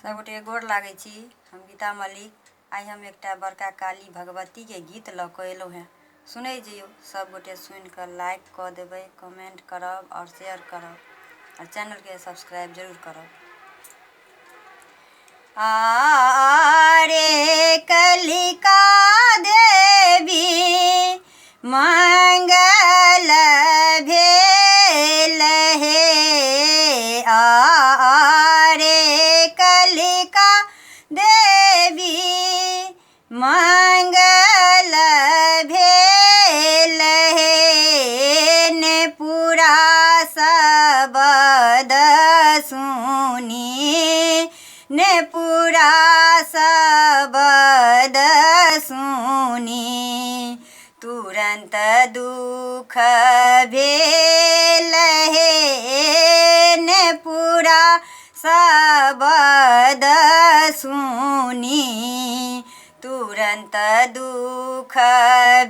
सबगोटे गोर लागै छी। हम गीता मलिक। आई हम एकटा बड़का काली भगवती के गीत लऽ कऽ एलहुँ हैं। सुनै जइयो, सबगोटे सुनि कऽ लाइक कऽ देबै, कमेंट करब और शेयर करब और चैनल के सब्सक्राइब जरूर करब। आरे कलिका देवी मंगल भेल हे। आरे कलिका देवी मंगल भेल हे। ने पूरा सबद सुनी, ने पूरा सबद सुनी। तुरंत दुख भेल हे, ने पूरा सबद सुनी। तुरंत दुख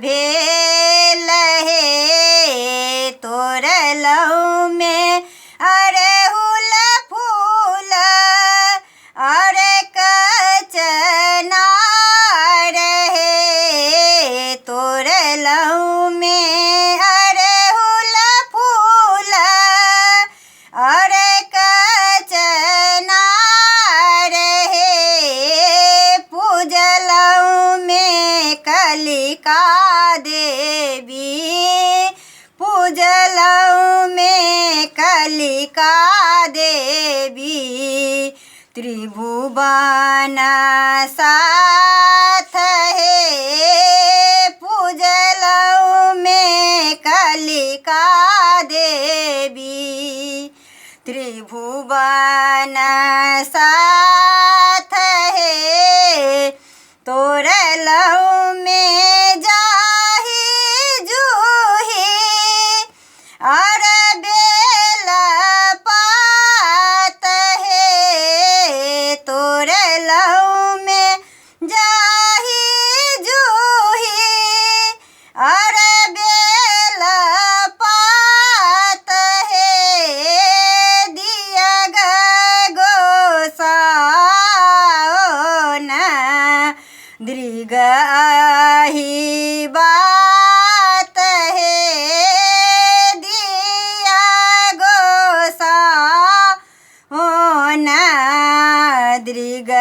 भेल हे। तोरलौ में अड़हुल फूल अरे कचनार हे। तोरलौ में अड़हुल फूल अरे कचनार हे। पूजलौ में कलिका देवी, पूजलौ में कलिका देवी। त्रिभुवन साथ हे, पूजलौ में कलिका देवी। त्रिभुवन साथ हे। तोरलौ में जाहि जूही और बेल पात हे। तोरलौ में जाहि जूही और बेल पात हे। दिया गोसाओन दृग आही बात हे। दिया गोसाओन दृग